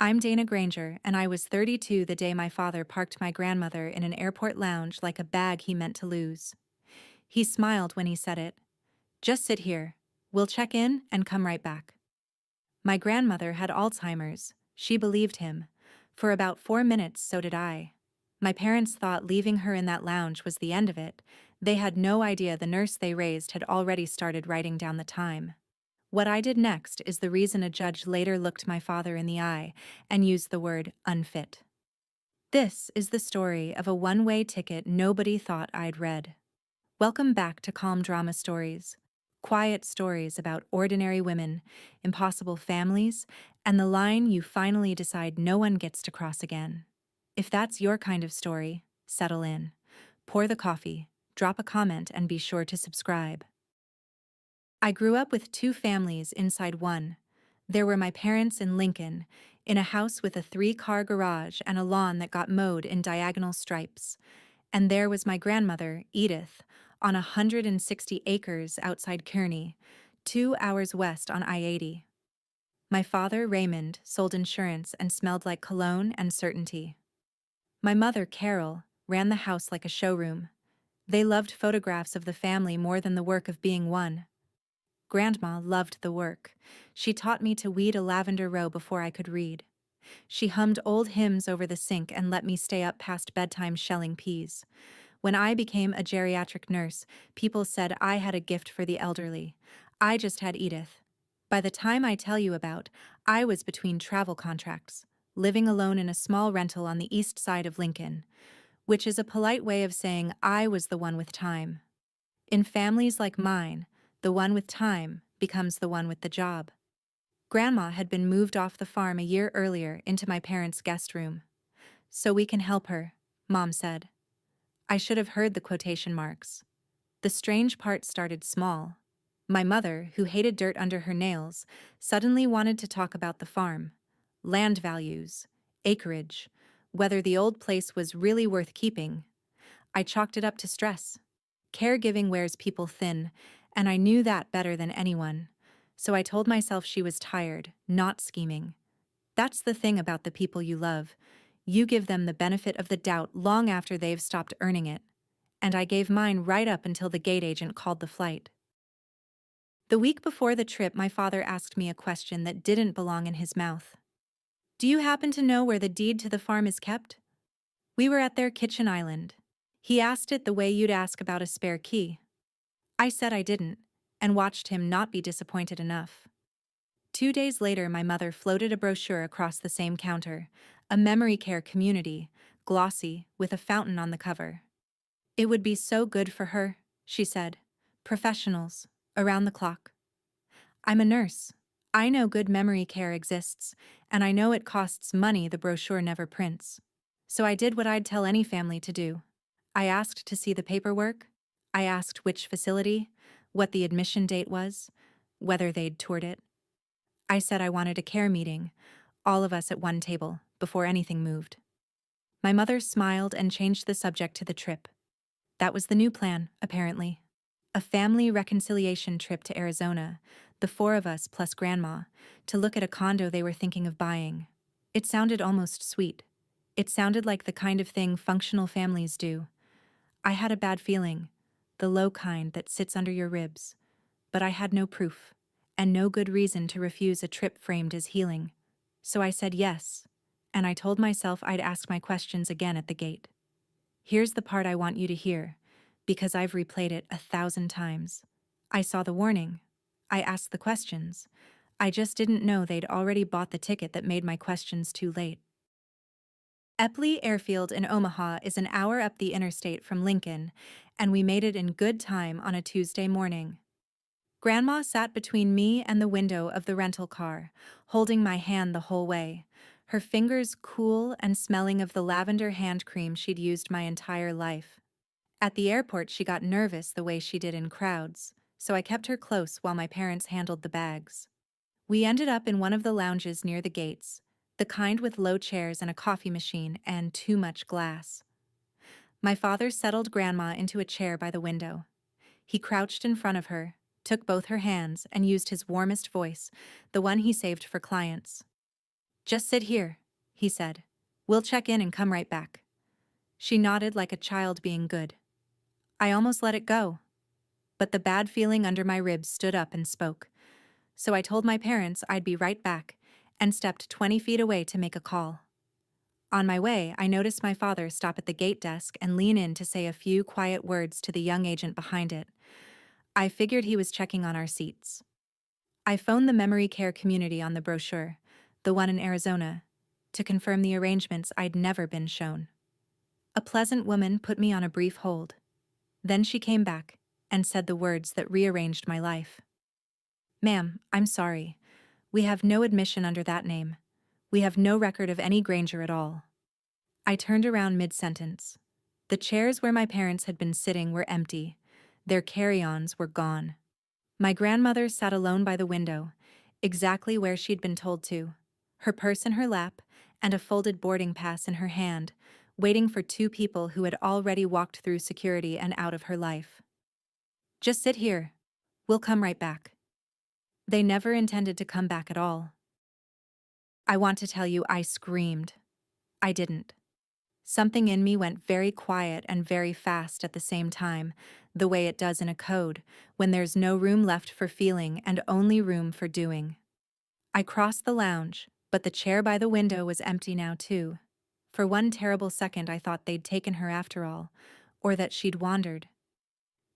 I'm Dana Granger, and I was 32 the day my father parked my grandmother in an airport lounge like a bag he meant to lose. He smiled when he said it. Just sit here. We'll check in and come right back. My grandmother had Alzheimer's. She believed him. For about 4 minutes, so did I. My parents thought leaving her in that lounge was the end of it. They had no idea the nurse they raised had already started writing down the time. What I did next is the reason a judge later looked my father in the eye and used the word unfit. This is the story of a one-way ticket nobody thought I'd read. Welcome back to Calm Drama Stories. Quiet stories about ordinary women, impossible families, and the line you finally decide no one gets to cross again. If that's your kind of story, settle in. Pour the coffee, drop a comment, and be sure to subscribe. I grew up with two families inside one. There were my parents in Lincoln, in a house with a 3-car garage and a lawn that got mowed in diagonal stripes. And there was my grandmother, Edith, on 160 acres outside Kearney, 2 hours west on I-80. My father, Raymond, sold insurance and smelled like cologne and certainty. My mother, Carol, ran the house like a showroom. They loved photographs of the family more than the work of being one. Grandma loved the work. She taught me to weed a lavender row before I could read. She hummed old hymns over the sink and let me stay up past bedtime shelling peas. When I became a geriatric nurse, people said I had a gift for the elderly. I just had Edith. By the time I tell you about, I was between travel contracts, living alone in a small rental on the east side of Lincoln, which is a polite way of saying I was the one with time. In families like mine, the one with time becomes the one with the job. Grandma had been moved off the farm a year earlier into my parents' guest room. "So we can help her," Mom said. I should have heard the quotation marks. The strange part started small. My mother, who hated dirt under her nails, suddenly wanted to talk about the farm, land values, acreage, whether the old place was really worth keeping. I chalked it up to stress. Caregiving wears people thin, and I knew that better than anyone. So I told myself she was tired, not scheming. That's the thing about the people you love. You give them the benefit of the doubt long after they've stopped earning it. And I gave mine right up until the gate agent called the flight. The week before the trip, my father asked me a question that didn't belong in his mouth. "Do you happen to know where the deed to the farm is kept?" We were at their kitchen island. He asked it the way you'd ask about a spare key. I said I didn't, and watched him not be disappointed enough. 2 days later, my mother floated a brochure across the same counter, a memory care community, glossy, with a fountain on the cover. "It would be so good for her," she said. "Professionals, around the clock." I'm a nurse. I know good memory care exists, and I know it costs money the brochure never prints. So I did what I'd tell any family to do. I asked to see the paperwork. I asked which facility, what the admission date was, whether they'd toured it. I said I wanted a care meeting, all of us at one table, before anything moved. My mother smiled and changed the subject to the trip. That was the new plan, apparently. A family reconciliation trip to Arizona, the 4 of us plus Grandma, to look at a condo they were thinking of buying. It sounded almost sweet. It sounded like the kind of thing functional families do. I had a bad feeling, the low kind that sits under your ribs, but I had no proof, and no good reason to refuse a trip framed as healing. So I said yes, and I told myself I'd ask my questions again at the gate. Here's the part I want you to hear, because I've replayed it 1,000 times. I saw the warning. I asked the questions. I just didn't know they'd already bought the ticket that made my questions too late. Epley Airfield in Omaha is an hour up the interstate from Lincoln, and we made it in good time on a Tuesday morning. Grandma sat between me and the window of the rental car, holding my hand the whole way, her fingers cool and smelling of the lavender hand cream she'd used my entire life. At the airport, she got nervous the way she did in crowds, so I kept her close while my parents handled the bags. We ended up in one of the lounges near the gates, the kind with low chairs and a coffee machine and too much glass. My father settled Grandma into a chair by the window. He crouched in front of her, took both her hands, and used his warmest voice, the one he saved for clients. Just sit here, he said. We'll check in and come right back. She nodded like a child being good. I almost let it go. But the bad feeling under my ribs stood up and spoke. So I told my parents I'd be right back and stepped 20 feet away to make a call. On my way, I noticed my father stop at the gate desk and lean in to say a few quiet words to the young agent behind it. I figured he was checking on our seats. I phoned the memory care community on the brochure, the one in Arizona, to confirm the arrangements I'd never been shown. A pleasant woman put me on a brief hold. Then she came back and said the words that rearranged my life. "Ma'am, I'm sorry. We have no admission under that name. We have no record of any Granger at all." I turned around mid-sentence. The chairs where my parents had been sitting were empty. Their carry-ons were gone. My grandmother sat alone by the window, exactly where she'd been told to, her purse in her lap and a folded boarding pass in her hand, waiting for two people who had already walked through security and out of her life. "Just sit here. We'll come right back." They never intended to come back at all. I want to tell you, I screamed. I didn't. Something in me went very quiet and very fast at the same time, the way it does in a code, when there's no room left for feeling and only room for doing. I crossed the lounge, but the chair by the window was empty now too. For one terrible second I thought they'd taken her after all, or that she'd wandered.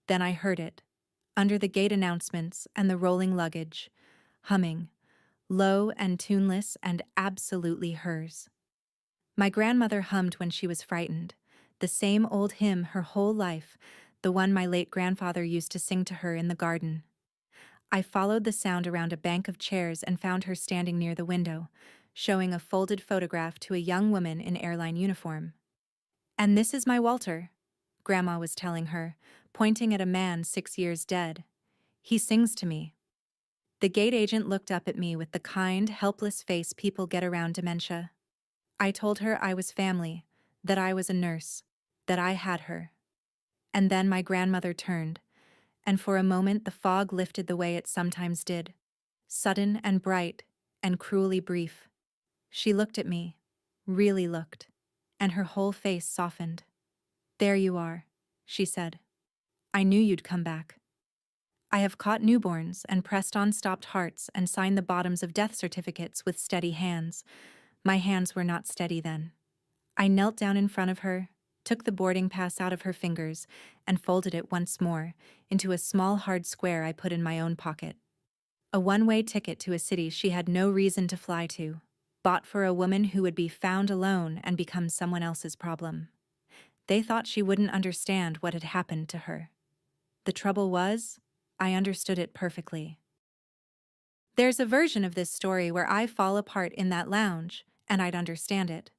Then I heard it, under the gate announcements and the rolling luggage, humming, low and tuneless and absolutely hers. My grandmother hummed when she was frightened, the same old hymn her whole life, the one my late grandfather used to sing to her in the garden. I followed the sound around a bank of chairs and found her standing near the window, showing a folded photograph to a young woman in airline uniform. "And this is my Walter," Grandma was telling her, pointing at a man 6 years dead. "He sings to me." The gate agent looked up at me with the kind, helpless face people get around dementia. I told her I was family, that I was a nurse, that I had her. And then my grandmother turned, and for a moment the fog lifted the way it sometimes did, sudden and bright and cruelly brief. She looked at me, really looked, and her whole face softened. "There you are," she said. "I knew you'd come back. I have caught newborns and pressed on stopped hearts and signed the bottoms of death certificates with steady hands. My hands were not steady then." I knelt down in front of her, took the boarding pass out of her fingers, and folded it once more into a small hard square I put in my own pocket. A one-way ticket to a city she had no reason to fly to, bought for a woman who would be found alone and become someone else's problem. They thought she wouldn't understand what had happened to her. The trouble was, I understood it perfectly. There's a version of this story where I fall apart in that lounge, and I'd understand it.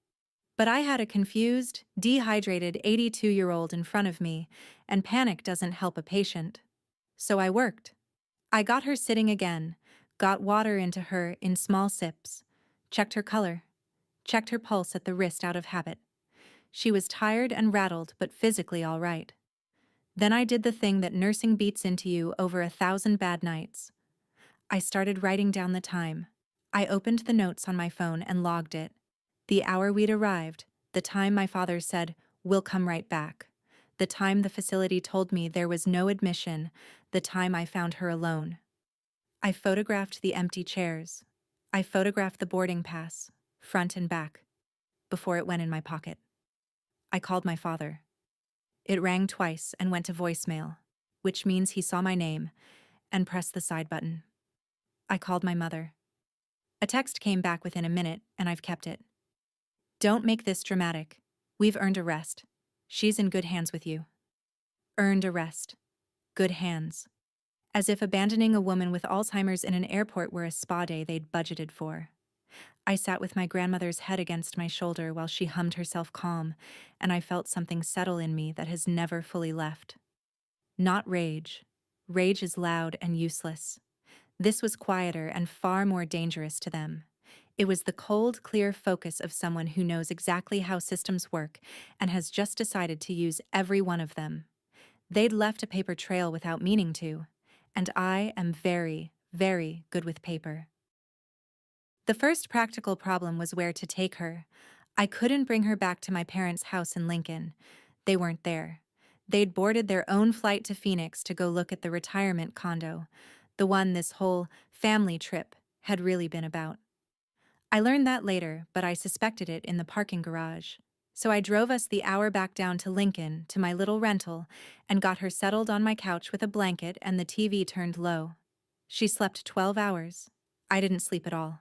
But I had a confused, dehydrated 82-year-old in front of me, and panic doesn't help a patient. So I worked. I got her sitting again, got water into her in small sips, checked her color, checked her pulse at the wrist out of habit. She was tired and rattled, but physically all right. Then I did the thing that nursing beats into you over 1,000 bad nights. I started writing down the time. I opened the notes on my phone and logged it. The hour we'd arrived, the time my father said, "We'll come right back," the time the facility told me there was no admission, the time I found her alone. I photographed the empty chairs. I photographed the boarding pass, front and back, before it went in my pocket. I called my father. It rang twice and went to voicemail, which means he saw my name, and pressed the side button. I called my mother. A text came back within a minute, and I've kept it. "Don't make this dramatic. We've earned a rest. She's in good hands with you." Earned a rest. Good hands. As if abandoning a woman with Alzheimer's in an airport were a spa day they'd budgeted for. I sat with my grandmother's head against my shoulder while she hummed herself calm, and I felt something settle in me that has never fully left. Not rage. Rage is loud and useless. This was quieter and far more dangerous to them. It was the cold, clear focus of someone who knows exactly how systems work and has just decided to use every one of them. They'd left a paper trail without meaning to, and I am very, very good with paper. The first practical problem was where to take her. I couldn't bring her back to my parents' house in Lincoln. They weren't there. They'd boarded their own flight to Phoenix to go look at the retirement condo, the one this whole family trip had really been about. I learned that later, but I suspected it in the parking garage. So I drove us the hour back down to Lincoln, to my little rental, and got her settled on my couch with a blanket and the TV turned low. She slept 12 hours. I didn't sleep at all.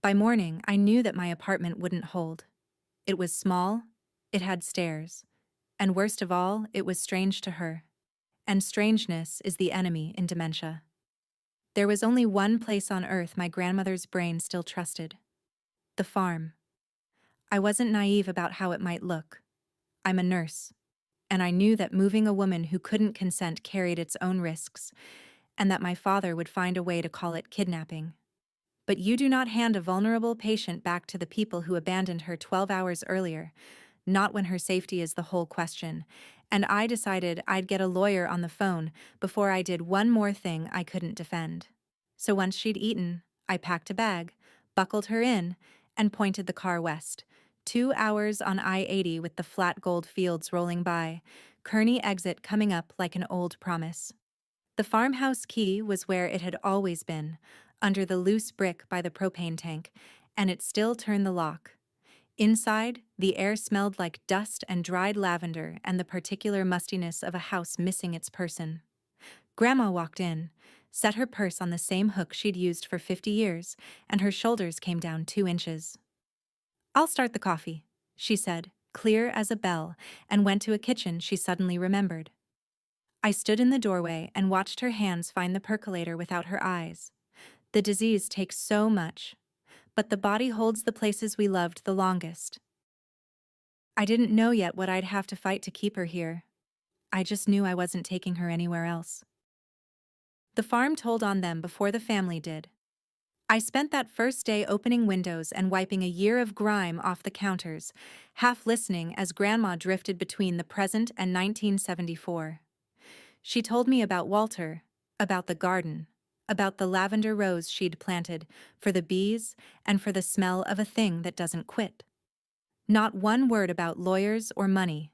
By morning, I knew that my apartment wouldn't hold. It was small, it had stairs, and worst of all, it was strange to her. And strangeness is the enemy in dementia. There was only one place on earth my grandmother's brain still trusted: the farm. I wasn't naive about how it might look. I'm a nurse, and I knew that moving a woman who couldn't consent carried its own risks, and that my father would find a way to call it kidnapping. But you do not hand a vulnerable patient back to the people who abandoned her 12 hours earlier, not when her safety is the whole question, and I decided I'd get a lawyer on the phone before I did one more thing I couldn't defend. So once she'd eaten, I packed a bag, buckled her in, and pointed the car west. 2 hours on I-80 with the flat gold fields rolling by, Kearney exit coming up like an old promise. The farmhouse key was where it had always been, under the loose brick by the propane tank, and it still turned the lock. Inside, the air smelled like dust and dried lavender and the particular mustiness of a house missing its person. Grandma walked in, set her purse on the same hook she'd used for 50 years, and her shoulders came down 2 inches. "I'll start the coffee," she said, clear as a bell, and went to a kitchen she suddenly remembered. I stood in the doorway and watched her hands find the percolator without her eyes. The disease takes so much, but the body holds the places we loved the longest. I didn't know yet what I'd have to fight to keep her here. I just knew I wasn't taking her anywhere else. The farm told on them before the family did. I spent that first day opening windows and wiping a year of grime off the counters, half listening as Grandma drifted between the present and 1974. She told me about Walter, about the garden, about the lavender rose she'd planted, for the bees and for the smell of a thing that doesn't quit. Not one word about lawyers or money.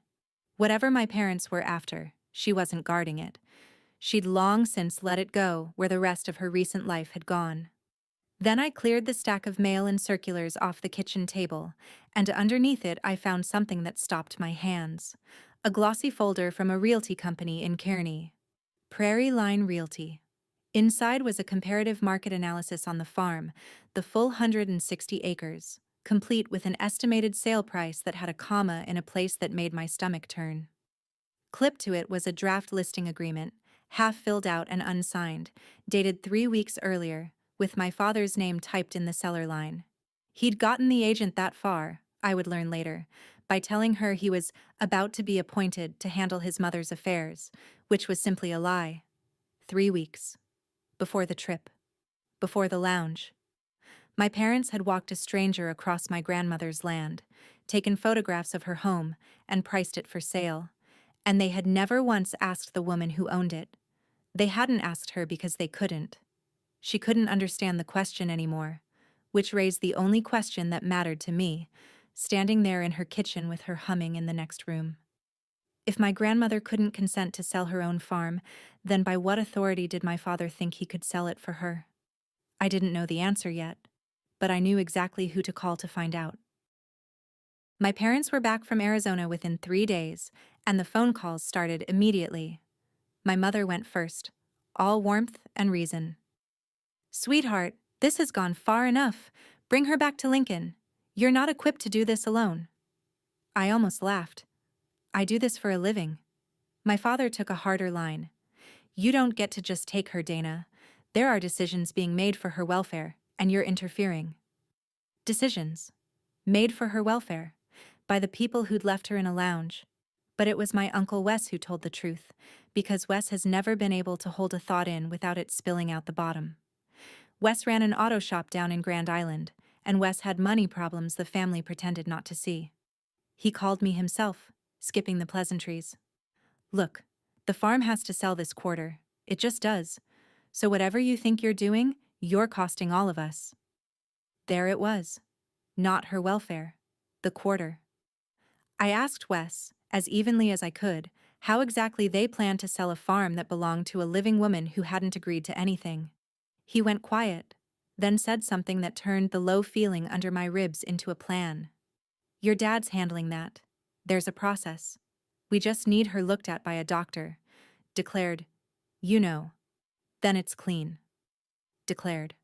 Whatever my parents were after, she wasn't guarding it. She'd long since let it go where the rest of her recent life had gone. Then I cleared the stack of mail and circulars off the kitchen table, and underneath it I found something that stopped my hands. A glossy folder from a realty company in Kearney. Prairie Line Realty. Inside was a comparative market analysis on the farm, the full 160 acres, complete with an estimated sale price that had a comma in a place that made my stomach turn. Clipped to it was a draft listing agreement, half filled out and unsigned, dated 3 weeks earlier, with my father's name typed in the seller line. He'd gotten the agent that far, I would learn later, by telling her he was about to be appointed to handle his mother's affairs, which was simply a lie. 3 weeks. Before the trip. Before the lounge. My parents had walked a stranger across my grandmother's land, taken photographs of her home, and priced it for sale. And they had never once asked the woman who owned it. They hadn't asked her because they couldn't. She couldn't understand the question anymore, which raised the only question that mattered to me, standing there in her kitchen with her humming in the next room. If my grandmother couldn't consent to sell her own farm, then by what authority did my father think he could sell it for her? I didn't know the answer yet, but I knew exactly who to call to find out. My parents were back from Arizona within 3 days, and the phone calls started immediately. My mother went first, all warmth and reason. "Sweetheart, this has gone far enough. Bring her back to Lincoln. You're not equipped to do this alone." I almost laughed. I do this for a living. My father took a harder line. "You don't get to just take her, Dana. There are decisions being made for her welfare, and you're interfering." Decisions. Made for her welfare. By the people who'd left her in a lounge. But it was my Uncle Wes who told the truth, because Wes has never been able to hold a thought in without it spilling out the bottom. Wes ran an auto shop down in Grand Island, and Wes had money problems the family pretended not to see. He called me himself, skipping the pleasantries. "Look, the farm has to sell this quarter. It just does. So whatever you think you're doing, you're costing all of us." There it was. Not her welfare. The quarter. I asked Wes, as evenly as I could, how exactly they planned to sell a farm that belonged to a living woman who hadn't agreed to anything. He went quiet, then said something that turned the low feeling under my ribs into a plan. Your dad's handling that. There's a process. We just need her looked at by a doctor. Declared. You know. Then it's clean. Declared.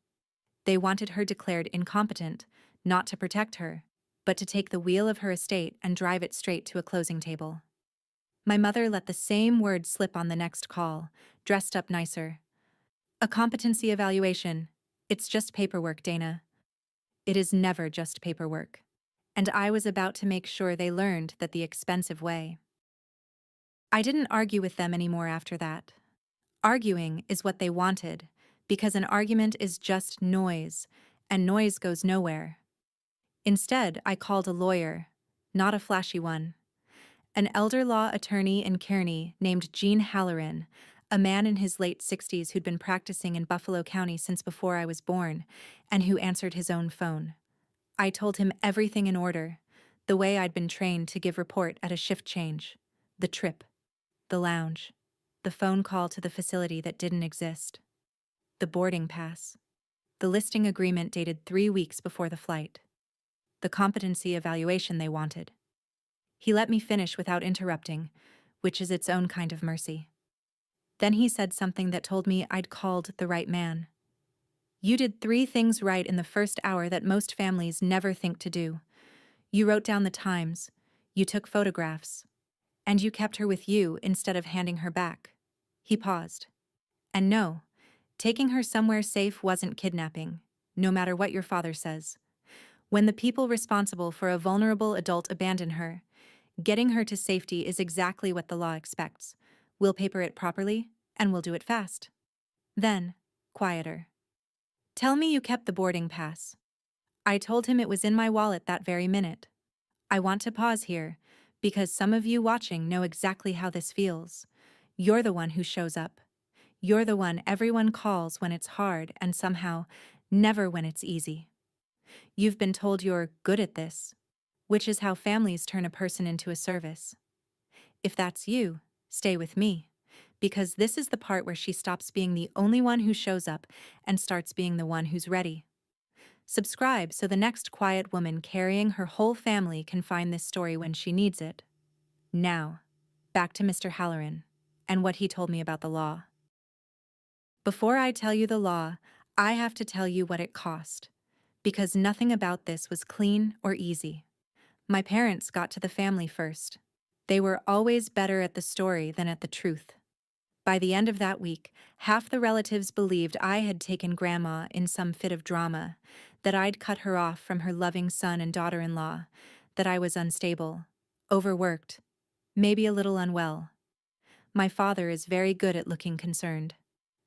They wanted her declared incompetent, not to protect her, but to take the wheel of her estate and drive it straight to a closing table. My mother let the same word slip on the next call, dressed up nicer. A competency evaluation. It's just paperwork, Dana. It is never just paperwork. And I was about to make sure they learned that the expensive way. I didn't argue with them anymore after that. Arguing is what they wanted, because an argument is just noise, and noise goes nowhere. Instead, I called a lawyer, not a flashy one. An elder law attorney in Kearney named Gene Halloran, a man in his late 60s who'd been practicing in Buffalo County since before I was born, and who answered his own phone. I told him everything in order, the way I'd been trained to give report at a shift change, the trip, the lounge, the phone call to the facility that didn't exist, the boarding pass, the listing agreement dated 3 weeks before the flight, the competency evaluation they wanted. He let me finish without interrupting, which is its own kind of mercy. Then he said something that told me I'd called the right man. You did 3 things right in the first hour that most families never think to do. You wrote down the times, you took photographs, and you kept her with you instead of handing her back. He paused. And no, taking her somewhere safe wasn't kidnapping, no matter what your father says. When the people responsible for a vulnerable adult abandon her, getting her to safety is exactly what the law expects. We'll paper it properly, and we'll do it fast. Then, quieter. Tell me you kept the boarding pass. I told him it was in my wallet that very minute. I want to pause here, because some of you watching know exactly how this feels. You're the one who shows up. You're the one everyone calls when it's hard and somehow never when it's easy. You've been told you're good at this, which is how families turn a person into a service. If that's you, stay with me, because this is the part where she stops being the only one who shows up and starts being the one who's ready. Subscribe so the next quiet woman carrying her whole family can find this story when she needs it. Now, back to Mr. Halloran and what he told me about the law. Before I tell you the law, I have to tell you what it cost, because nothing about this was clean or easy. My parents got to the family first. They were always better at the story than at the truth. By the end of that week, half the relatives believed I had taken Grandma in some fit of drama, that I'd cut her off from her loving son and daughter-in-law, that I was unstable, overworked, maybe a little unwell. My father is very good at looking concerned.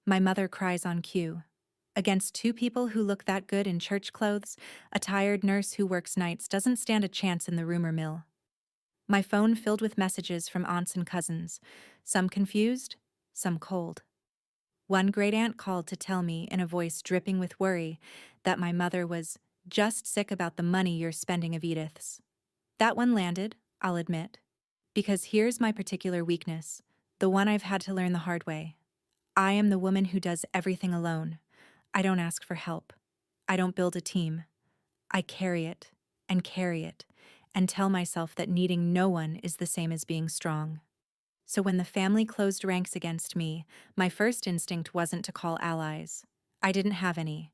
My mother cries on cue. Against 2 people who look that good in church clothes, a tired nurse who works nights doesn't stand a chance in the rumor mill. My phone filled with messages from aunts and cousins, some confused, some cold. One great-aunt called to tell me in a voice dripping with worry that my mother was just sick about the money you're spending of Edith's. That one landed, I'll admit, because here's my particular weakness, the one I've had to learn the hard way. I am the woman who does everything alone. I don't ask for help. I don't build a team. I carry it, and tell myself that needing no one is the same as being strong. So when the family closed ranks against me, my first instinct wasn't to call allies. I didn't have any.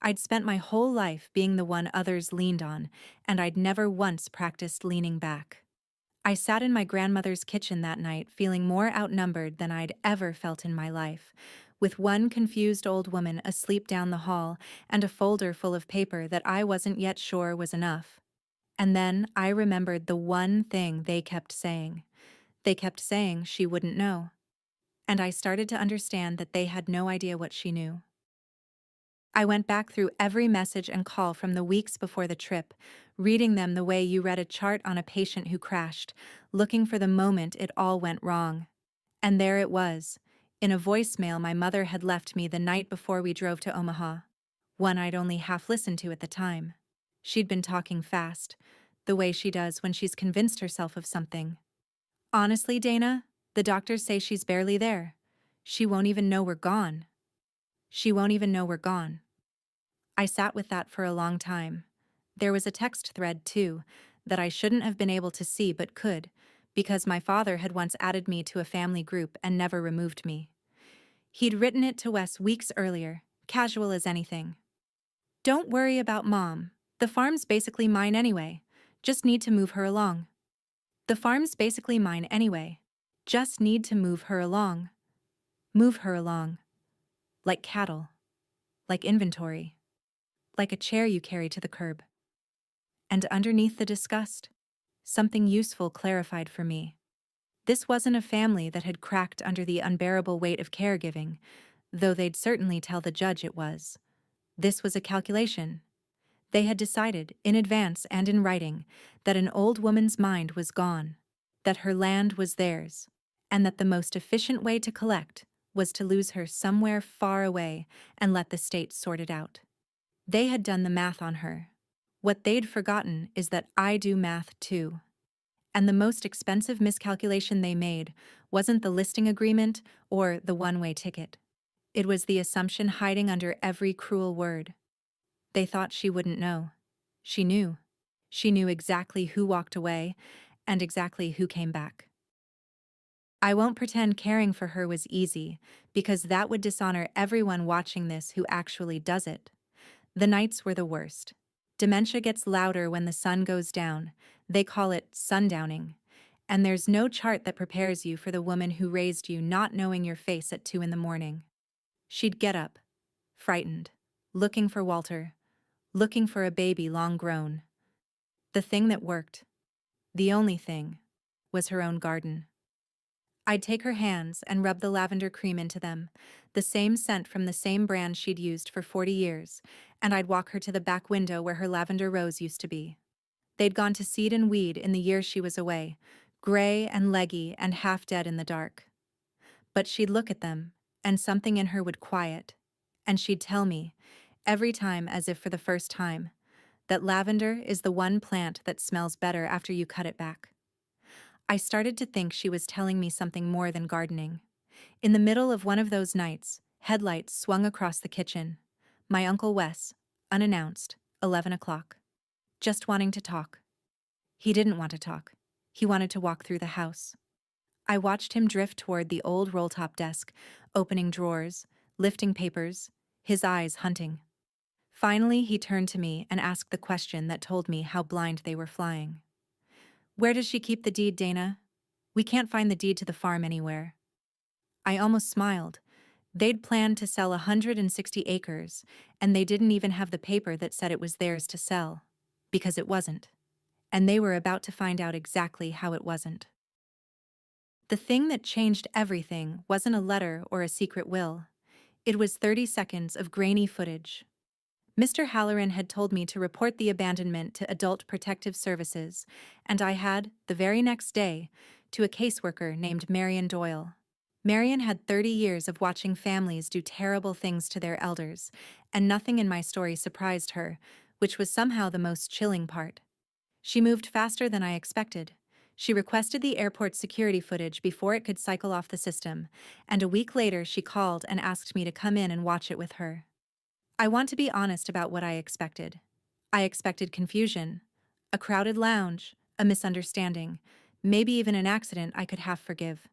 I'd spent my whole life being the one others leaned on, and I'd never once practiced leaning back. I sat in my grandmother's kitchen that night feeling more outnumbered than I'd ever felt in my life, with one confused old woman asleep down the hall and a folder full of paper that I wasn't yet sure was enough. And then I remembered the one thing they kept saying. They kept saying she wouldn't know. And I started to understand that they had no idea what she knew. I went back through every message and call from the weeks before the trip, reading them the way you read a chart on a patient who crashed, looking for the moment it all went wrong. And there it was, in a voicemail my mother had left me the night before we drove to Omaha. one I'd only half listened to at the time. She'd been talking fast, the way she does when she's convinced herself of something. Honestly, Dana, the doctors say she's barely there. She won't even know we're gone. She won't even know we're gone. I sat with that for a long time. There was a text thread, too, that I shouldn't have been able to see but could, because my father had once added me to a family group and never removed me. He'd written it to Wes weeks earlier, casual as anything. Don't worry about Mom. The farm's basically mine anyway. Just need to move her along. The farm's basically mine anyway. Just need to move her along. Move her along. Like cattle. Like inventory. Like a chair you carry to the curb. And underneath the disgust, something useful clarified for me. This wasn't a family that had cracked under the unbearable weight of caregiving, though they'd certainly tell the judge it was. This was a calculation. They had decided, in advance and in writing, that an old woman's mind was gone, that her land was theirs, and that the most efficient way to collect was to lose her somewhere far away and let the state sort it out. They had done the math on her. What they'd forgotten is that I do math too. And the most expensive miscalculation they made wasn't the listing agreement or the one-way ticket. It was the assumption hiding under every cruel word. They thought she wouldn't know. She knew. She knew exactly who walked away and exactly who came back. I won't pretend caring for her was easy, because that would dishonor everyone watching this who actually does it. The nights were the worst. Dementia gets louder when the sun goes down. They call it sundowning. And there's no chart that prepares you for the woman who raised you not knowing your face at 2 a.m. She'd get up, frightened, looking for Walter, looking for a baby long grown. The thing that worked, the only thing, was her own garden. I'd take her hands and rub the lavender cream into them, the same scent from the same brand she'd used for 40 years, and I'd walk her to the back window where her lavender rose used to be. They'd gone to seed and weed in the year she was away, gray and leggy and half dead in the dark. But she'd look at them, and something in her would quiet, and she'd tell me, every time as if for the first time, that lavender is the one plant that smells better after you cut it back. I started to think she was telling me something more than gardening. In the middle of one of those nights, headlights swung across the kitchen. My Uncle Wes, unannounced, 11 o'clock. Just wanting to talk. He didn't want to talk. He wanted to walk through the house. I watched him drift toward the old roll-top desk, opening drawers, lifting papers, his eyes hunting. Finally, he turned to me and asked the question that told me how blind they were flying. Where does she keep the deed, Dana? We can't find the deed to the farm anywhere. I almost smiled. They'd planned to sell 160 acres, and they didn't even have the paper that said it was theirs to sell. Because it wasn't. And they were about to find out exactly how it wasn't. The thing that changed everything wasn't a letter or a secret will. It was 30 seconds of grainy footage. Mr. Halloran had told me to report the abandonment to Adult Protective Services, and I had, the very next day, to a caseworker named Marion Doyle. Marion had 30 years of watching families do terrible things to their elders, and nothing in my story surprised her, which was somehow the most chilling part. She moved faster than I expected. She requested the airport security footage before it could cycle off the system, and a week later she called and asked me to come in and watch it with her. I want to be honest about what I expected. I expected confusion, a crowded lounge, a misunderstanding, maybe even an accident I could half forgive.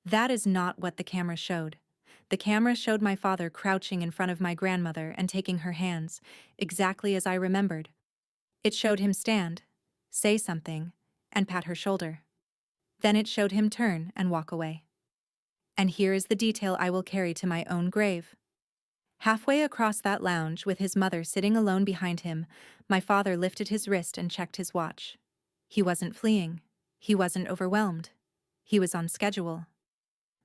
That is not what the camera showed. The camera showed my father crouching in front of my grandmother and taking her hands, exactly as I remembered. It showed him stand, say something, and pat her shoulder. Then it showed him turn and walk away. And here is the detail I will carry to my own grave. Halfway across that lounge, with his mother sitting alone behind him, my father lifted his wrist and checked his watch. He wasn't fleeing. He wasn't overwhelmed. He was on schedule.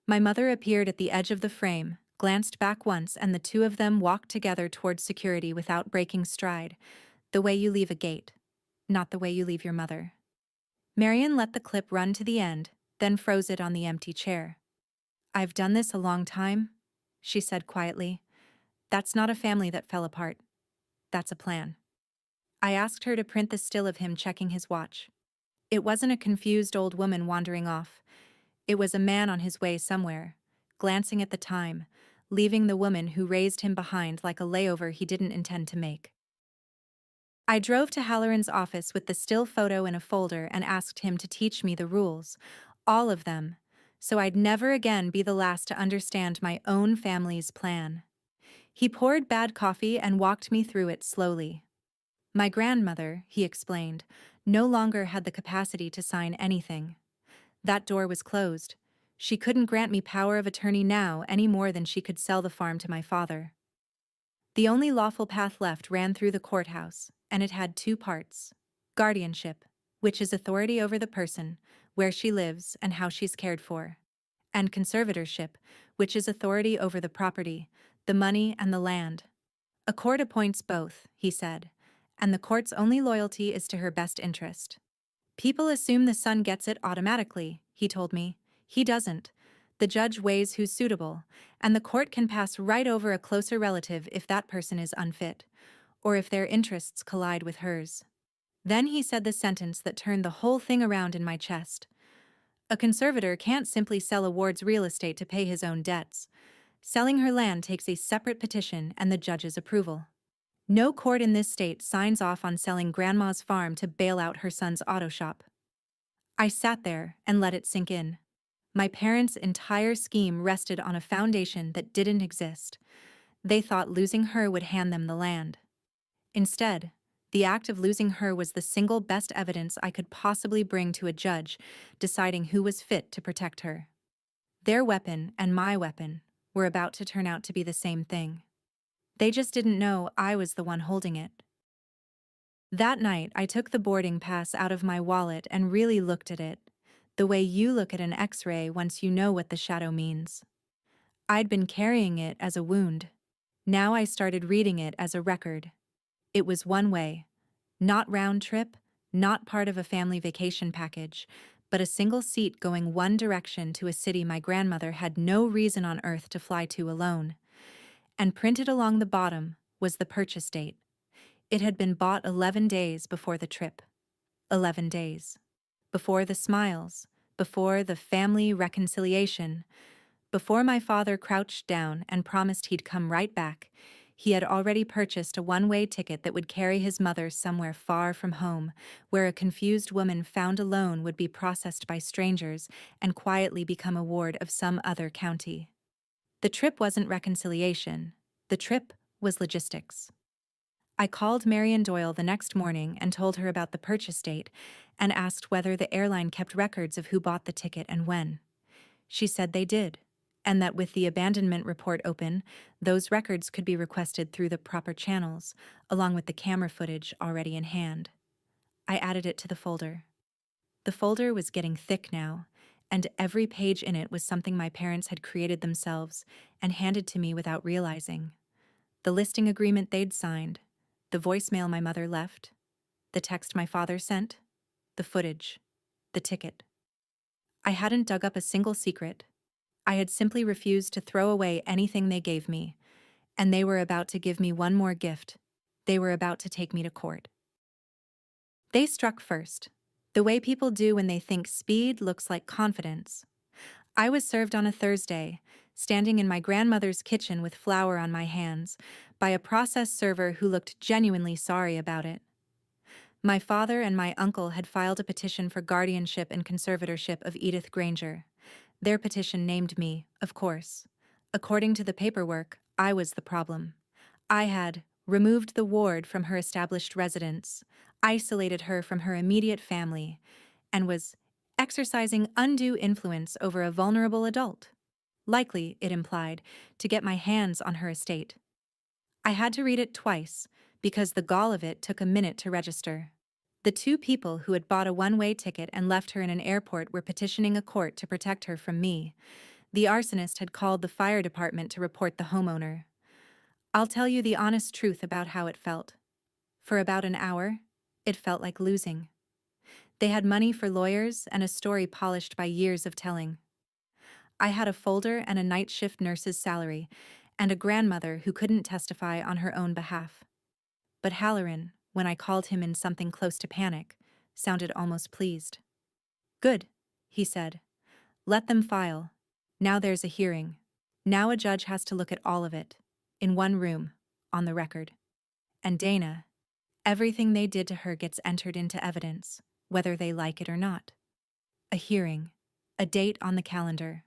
My mother appeared at the edge of the frame, glanced back once, and the two of them walked together towards security without breaking stride, the way you leave a gate, not the way you leave your mother. Marion let the clip run to the end, then froze it on the empty chair. I've done this a long time, she said quietly. That's not a family that fell apart. That's a plan. I asked her to print the still of him checking his watch. It wasn't a confused old woman wandering off. It was a man on his way somewhere, glancing at the time, leaving the woman who raised him behind like a layover he didn't intend to make. I drove to Halloran's office with the still photo in a folder and asked him to teach me the rules, all of them, so I'd never again be the last to understand my own family's plan. He poured bad coffee and walked me through it slowly. My grandmother, he explained, no longer had the capacity to sign anything. That door was closed. She couldn't grant me power of attorney now any more than she could sell the farm to my father. The only lawful path left ran through the courthouse, and it had two parts. Guardianship, which is authority over the person, where she lives and how she's cared for. And conservatorship, which is authority over the property, the money and the land. A court appoints both, he said, and the court's only loyalty is to her best interest. People assume the son gets it automatically, he told me. He doesn't. The judge weighs who's suitable, and the court can pass right over a closer relative if that person is unfit, or if their interests collide with hers. Then he said the sentence that turned the whole thing around in my chest. A conservator can't simply sell a ward's real estate to pay his own debts. Selling her land takes a separate petition and the judge's approval. No court in this state signs off on selling grandma's farm to bail out her son's auto shop. I sat there and let it sink in. My parents' entire scheme rested on a foundation that didn't exist. They thought losing her would hand them the land. Instead, the act of losing her was the single best evidence I could possibly bring to a judge deciding who was fit to protect her. Their weapon and my weapon were about to turn out to be the same thing. They just didn't know I was the one holding it. That night, I took the boarding pass out of my wallet and really looked at it, the way you look at an X-ray once you know what the shadow means. I'd been carrying it as a wound. Now I started reading it as a record. It was one way, not round trip, not part of a family vacation package, but a single seat going one direction to a city my grandmother had no reason on earth to fly to alone. And printed along the bottom was the purchase date. It had been bought 11 days before the trip. 11 days. Before the smiles, before the family reconciliation, before my father crouched down and promised he'd come right back, he had already purchased a one-way ticket that would carry his mother somewhere far from home, where a confused woman found alone would be processed by strangers and quietly become a ward of some other county. The trip wasn't reconciliation. The trip was logistics. I called Marian Doyle the next morning and told her about the purchase date and asked whether the airline kept records of who bought the ticket and when. She said they did, and that with the abandonment report open, those records could be requested through the proper channels, along with the camera footage already in hand. I added it to the folder. The folder was getting thick now, and every page in it was something my parents had created themselves and handed to me without realizing. The listing agreement they'd signed, the voicemail my mother left, the text my father sent, the footage, the ticket. I hadn't dug up a single secret. I had simply refused to throw away anything they gave me, and they were about to give me one more gift. They were about to take me to court. They struck first, the way people do when they think speed looks like confidence. I was served on a Thursday, standing in my grandmother's kitchen with flour on my hands, by a process server who looked genuinely sorry about it. My father and my uncle had filed a petition for guardianship and conservatorship of Edith Granger. Their petition named me, of course. According to the paperwork, I was the problem. I had removed the ward from her established residence, isolated her from her immediate family, and was exercising undue influence over a vulnerable adult. Likely, it implied, to get my hands on her estate. I had to read it twice, because the gall of it took a minute to register. The two people who had bought a one-way ticket and left her in an airport were petitioning a court to protect her from me. The arsonist had called the fire department to report the homeowner. I'll tell you the honest truth about how it felt. For about an hour, it felt like losing. They had money for lawyers and a story polished by years of telling. I had a folder and a night shift nurse's salary, and a grandmother who couldn't testify on her own behalf. But Halloran, when I called him in something close to panic, sounded almost pleased. Good, he said. Let them file. Now there's a hearing. Now a judge has to look at all of it. In one room, on the record. And Dana, everything they did to her gets entered into evidence, whether they like it or not. A hearing. A date on the calendar.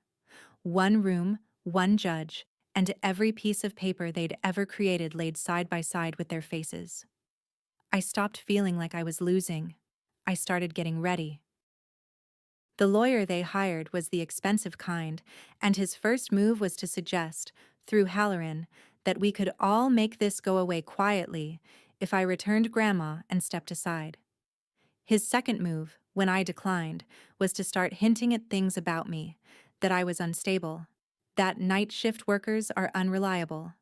One room, one judge, and every piece of paper they'd ever created laid side by side with their faces. I stopped feeling like I was losing. I started getting ready. The lawyer they hired was the expensive kind, and his first move was to suggest, through Halloran, that we could all make this go away quietly if I returned Grandma and stepped aside. His second move, when I declined, was to start hinting at things about me, that I was unstable, that night shift workers are unreliable,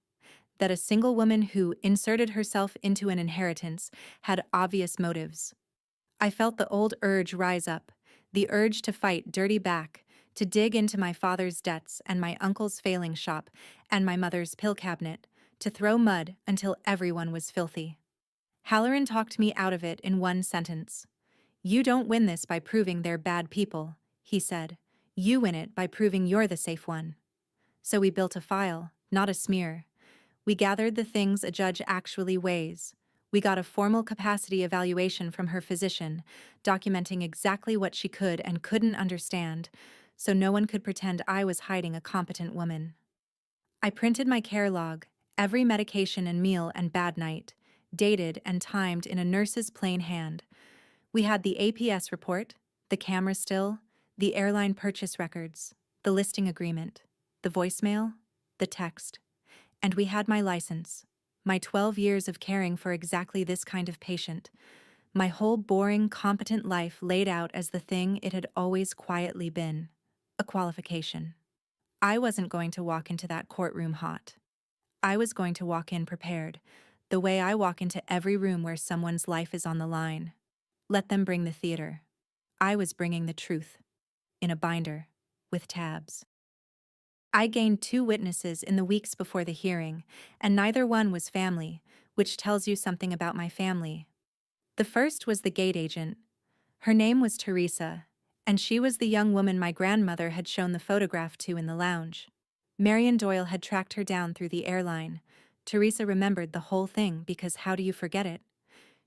that a single woman who inserted herself into an inheritance had obvious motives. I felt the old urge rise up, the urge to fight dirty back, to dig into my father's debts and my uncle's failing shop and my mother's pill cabinet, to throw mud until everyone was filthy. Halloran talked me out of it in one sentence. You don't win this by proving they're bad people, he said. You win it by proving you're the safe one. So we built a file, not a smear. We gathered the things a judge actually weighs. We got a formal capacity evaluation from her physician, documenting exactly what she could and couldn't understand, so no one could pretend I was hiding a competent woman. I printed my care log, every medication and meal and bad night, dated and timed in a nurse's plain hand. We had the APS report, the camera still, the airline purchase records, the listing agreement, the voicemail, the text. And we had my license, my 12 years of caring for exactly this kind of patient, my whole boring, competent life laid out as the thing it had always quietly been, a qualification. I wasn't going to walk into that courtroom hot. I was going to walk in prepared, the way I walk into every room where someone's life is on the line. Let them bring the theater. I was bringing the truth, in a binder, with tabs. I gained 2 witnesses in the weeks before the hearing, and neither one was family, which tells you something about my family. The first was the gate agent. Her name was Teresa, and she was the young woman my grandmother had shown the photograph to in the lounge. Marion Doyle had tracked her down through the airline. Teresa remembered the whole thing because how do you forget it?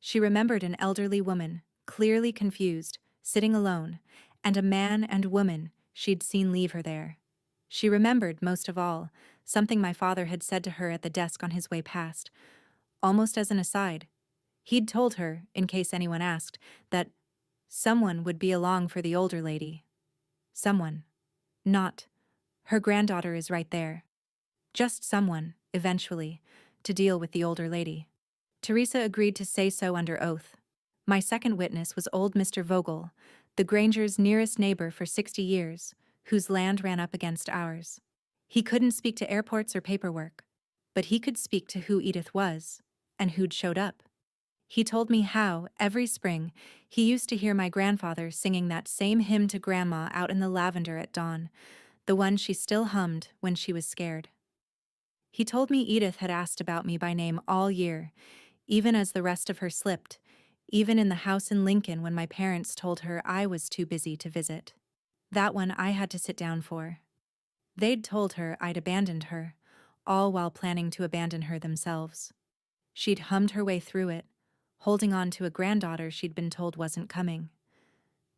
She remembered an elderly woman, clearly confused, sitting alone, and a man and woman she'd seen leave her there. She remembered, most of all, something my father had said to her at the desk on his way past, almost as an aside. He'd told her, in case anyone asked, that someone would be along for the older lady. Someone. Not, her granddaughter is right there. Just someone, eventually, to deal with the older lady. Teresa agreed to say so under oath. My second witness was old Mr. Vogel, the Grangers' nearest neighbor for 60 years, whose land ran up against ours. He couldn't speak to airports or paperwork, but he could speak to who Edith was, and who'd showed up. He told me how, every spring, he used to hear my grandfather singing that same hymn to Grandma out in the lavender at dawn, the one she still hummed when she was scared. He told me Edith had asked about me by name all year, even as the rest of her slipped, even in the house in Lincoln when my parents told her I was too busy to visit. That one I had to sit down for. They'd told her I'd abandoned her, all while planning to abandon her themselves. She'd hummed her way through it, holding on to a granddaughter she'd been told wasn't coming.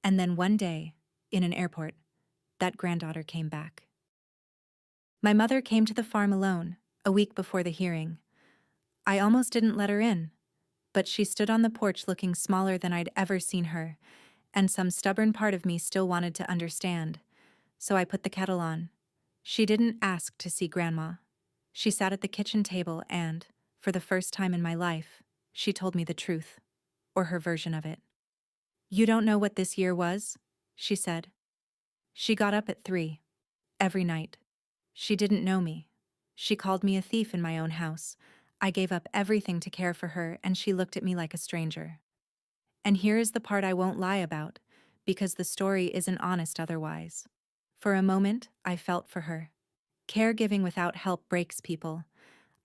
And then one day, in an airport, that granddaughter came back. My mother came to the farm alone, a week before the hearing. I almost didn't let her in, but she stood on the porch looking smaller than I'd ever seen her, and some stubborn part of me still wanted to understand, so I put the kettle on. She didn't ask to see Grandma. She sat at the kitchen table and, for the first time in my life, she told me the truth, or her version of it. You don't know what this year was? She said. She got up at 3, every night. She didn't know me. She called me a thief in my own house. I gave up everything to care for her, and she looked at me like a stranger. And here is the part I won't lie about, because the story isn't honest otherwise. For a moment, I felt for her. Caregiving without help breaks people.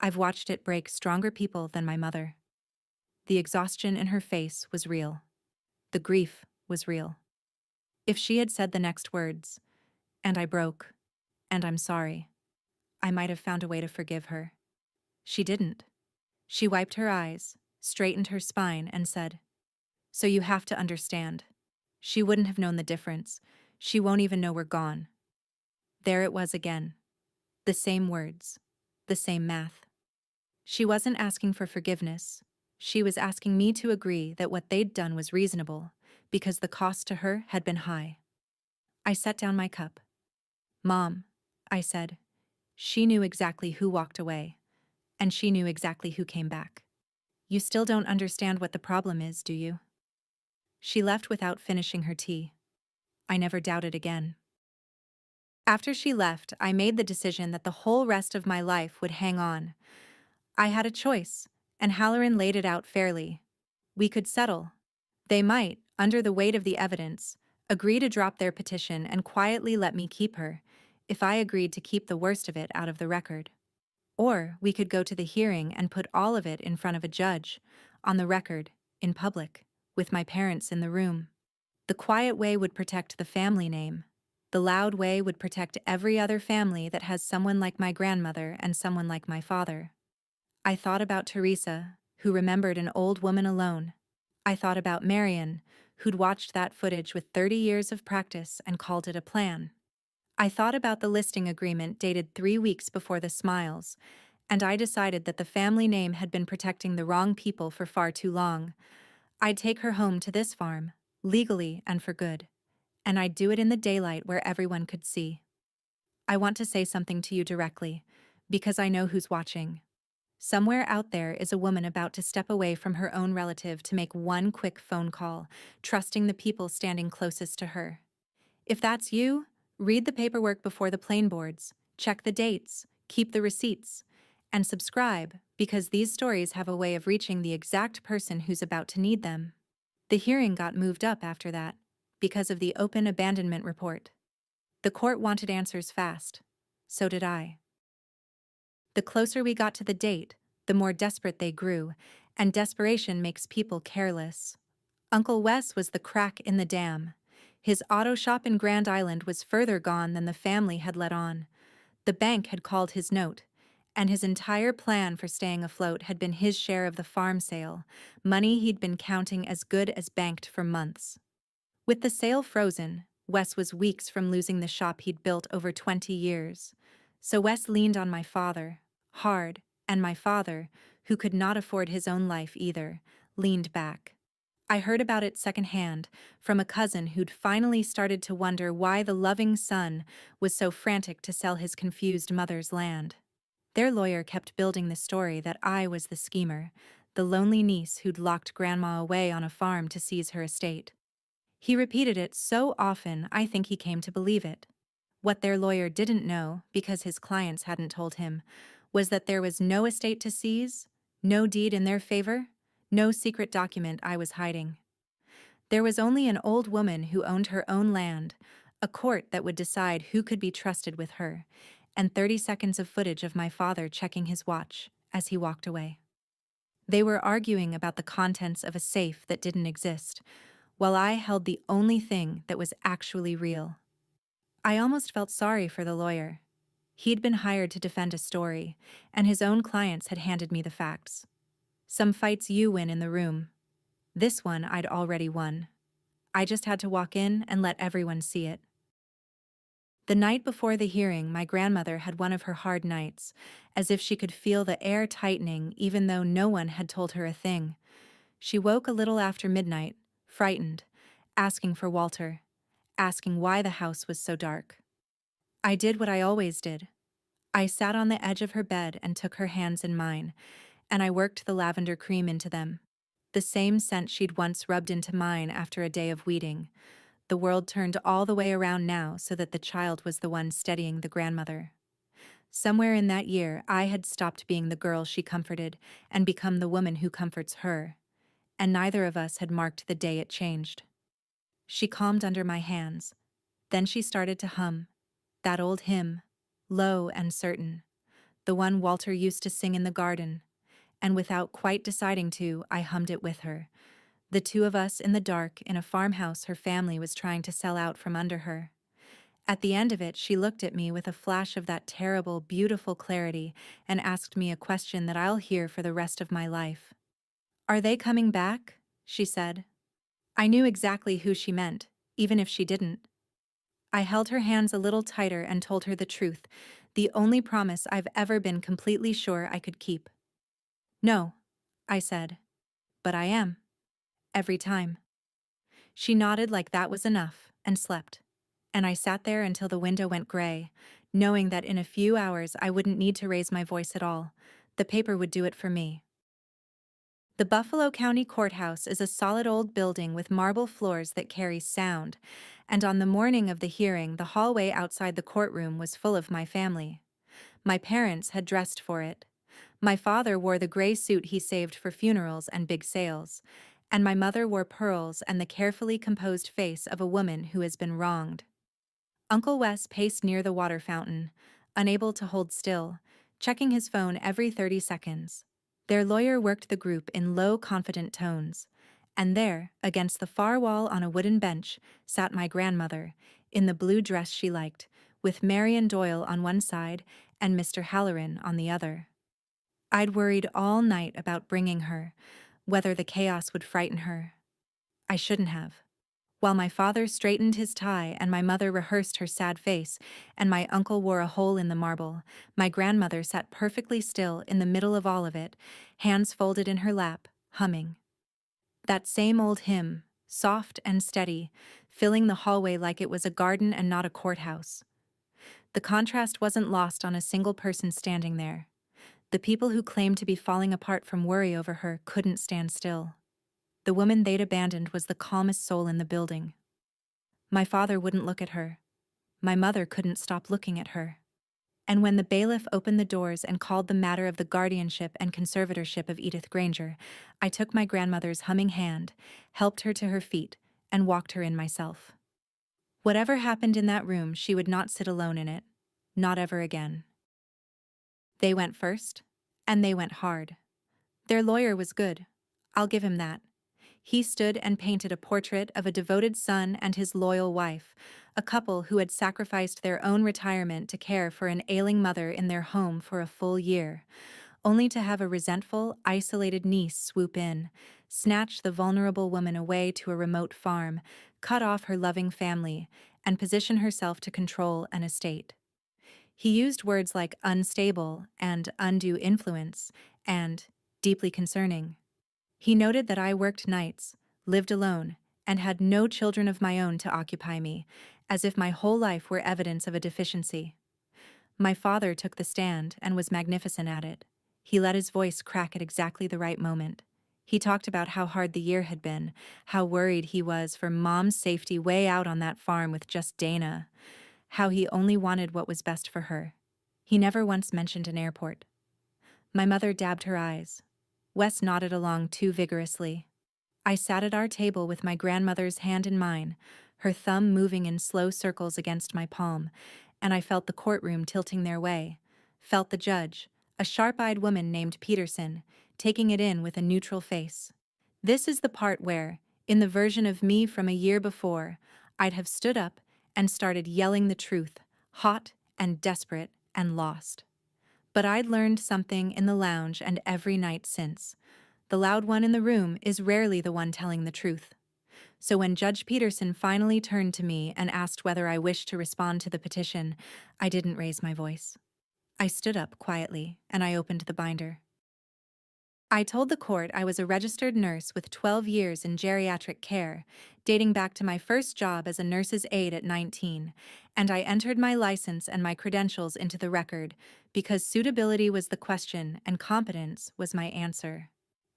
I've watched it break stronger people than my mother. The exhaustion in her face was real. The grief was real. If she had said the next words, "And I broke," "and I'm sorry," I might have found a way to forgive her. She didn't. She wiped her eyes, straightened her spine, and said, "So you have to understand. She wouldn't have known the difference. She won't even know we're gone." There it was again. The same words. The same math. She wasn't asking for forgiveness. She was asking me to agree that what they'd done was reasonable, because the cost to her had been high. I set down my cup. "Mom," I said. She knew exactly who walked away, and she knew exactly who came back. "You still don't understand what the problem is, do you?" She left without finishing her tea. I never doubted again. After she left, I made the decision that the whole rest of my life would hang on. I had a choice, and Halloran laid it out fairly. We could settle. They might, under the weight of the evidence, agree to drop their petition and quietly let me keep her, if I agreed to keep the worst of it out of the record. Or we could go to the hearing and put all of it in front of a judge, on the record, in public, with my parents in the room. The quiet way would protect the family name. The loud way would protect every other family that has someone like my grandmother and someone like my father. I thought about Teresa, who remembered an old woman alone. I thought about Marion, who'd watched that footage with 30 years of practice and called it a plan. I thought about the listing agreement dated 3 weeks before the Smiles, and I decided that the family name had been protecting the wrong people for far too long. I'd take her home to this farm, legally and for good, and I'd do it in the daylight where everyone could see. I want to say something to you directly, because I know who's watching. Somewhere out there is a woman about to step away from her own relative to make one quick phone call, trusting the people standing closest to her. If that's you, read the paperwork before the plain boards, check the dates, keep the receipts, and subscribe, because these stories have a way of reaching the exact person who's about to need them. The hearing got moved up after that, because of the open abandonment report. The court wanted answers fast. So did I. The closer we got to the date, the more desperate they grew, and desperation makes people careless. Uncle Wes was the crack in the dam. His auto shop in Grand Island was further gone than the family had let on. The bank had called his note, and his entire plan for staying afloat had been his share of the farm sale, money he'd been counting as good as banked for months. With the sale frozen, Wes was weeks from losing the shop he'd built over 20 years. So Wes leaned on my father, hard, and my father, who could not afford his own life either, leaned back. I heard about it secondhand, from a cousin who'd finally started to wonder why the loving son was so frantic to sell his confused mother's land. Their lawyer kept building the story that I was the schemer, the lonely niece who'd locked Grandma away on a farm to seize her estate. He repeated it so often I think he came to believe it. What their lawyer didn't know, because his clients hadn't told him, was that there was no estate to seize, no deed in their favor, no secret document I was hiding. There was only an old woman who owned her own land, a court that would decide who could be trusted with her, and 30 seconds of footage of my father checking his watch as he walked away. They were arguing about the contents of a safe that didn't exist, while I held the only thing that was actually real. I almost felt sorry for the lawyer. He'd been hired to defend a story, and his own clients had handed me the facts. Some fights you win in the room. This one I'd already won. I just had to walk in and let everyone see it. The night before the hearing, my grandmother had one of her hard nights, as if she could feel the air tightening even though no one had told her a thing. She woke a little after midnight, frightened, asking for Walter, asking why the house was so dark. I did what I always did. I sat on the edge of her bed and took her hands in mine, and I worked the lavender cream into them. The same scent she'd once rubbed into mine after a day of weeding. The world turned all the way around now so that the child was the one steadying the grandmother. Somewhere in that year, I had stopped being the girl she comforted and become the woman who comforts her, and neither of us had marked the day it changed. She calmed under my hands. Then she started to hum, that old hymn, low and certain, the one Walter used to sing in the garden, and without quite deciding to, I hummed it with her. The two of us in the dark in a farmhouse her family was trying to sell out from under her. At the end of it, she looked at me with a flash of that terrible, beautiful clarity and asked me a question that I'll hear for the rest of my life. "Are they coming back?" she said. I knew exactly who she meant, even if she didn't. I held her hands a little tighter and told her the truth, the only promise I've ever been completely sure I could keep. "No," I said, "but I am. Every time." She nodded like that was enough, and slept. And I sat there until the window went gray, knowing that in a few hours I wouldn't need to raise my voice at all. The paper would do it for me. The Buffalo County Courthouse is a solid old building with marble floors that carry sound, and on the morning of the hearing, the hallway outside the courtroom was full of my family. My parents had dressed for it. My father wore the gray suit he saved for funerals and big sales, and my mother wore pearls and the carefully composed face of a woman who has been wronged. Uncle Wes paced near the water fountain, unable to hold still, checking his phone every 30 seconds. Their lawyer worked the group in low, confident tones. And there, against the far wall on a wooden bench, sat my grandmother, in the blue dress she liked, with Marion Doyle on one side and Mr. Halloran on the other. I'd worried all night about bringing her, whether the chaos would frighten her. I shouldn't have. While my father straightened his tie and my mother rehearsed her sad face, and my uncle wore a hole in the marble, my grandmother sat perfectly still in the middle of all of it, hands folded in her lap, humming. That same old hymn, soft and steady, filling the hallway like it was a garden and not a courthouse. The contrast wasn't lost on a single person standing there. The people who claimed to be falling apart from worry over her couldn't stand still. The woman they'd abandoned was the calmest soul in the building. My father wouldn't look at her. My mother couldn't stop looking at her. And when the bailiff opened the doors and called the matter of the guardianship and conservatorship of Edith Granger, I took my grandmother's humming hand, helped her to her feet, and walked her in myself. Whatever happened in that room, she would not sit alone in it. Not ever again. They went first, and they went hard. Their lawyer was good. I'll give him that. He stood and painted a portrait of a devoted son and his loyal wife, a couple who had sacrificed their own retirement to care for an ailing mother in their home for a full year, only to have a resentful, isolated niece swoop in, snatch the vulnerable woman away to a remote farm, cut off her loving family, and position herself to control an estate. He used words like unstable and undue influence and deeply concerning. He noted that I worked nights, lived alone, and had no children of my own to occupy me, as if my whole life were evidence of a deficiency. My father took the stand and was magnificent at it. He let his voice crack at exactly the right moment. He talked about how hard the year had been, how worried he was for Mom's safety way out on that farm with just Dana, how he only wanted what was best for her. He never once mentioned an airport. My mother dabbed her eyes. Wes nodded along too vigorously. I sat at our table with my grandmother's hand in mine, her thumb moving in slow circles against my palm, and I felt the courtroom tilting their way, felt the judge, a sharp-eyed woman named Peterson, taking it in with a neutral face. This is the part where, in the version of me from a year before, I'd have stood up and started yelling the truth, hot and desperate and lost. But I'd learned something in the lounge and every night since. The loud one in the room is rarely the one telling the truth. So when Judge Peterson finally turned to me and asked whether I wished to respond to the petition, I didn't raise my voice. I stood up quietly, and I opened the binder. I told the court I was a registered nurse with 12 years in geriatric care, dating back to my first job as a nurse's aide at 19, and I entered my license and my credentials into the record because suitability was the question and competence was my answer.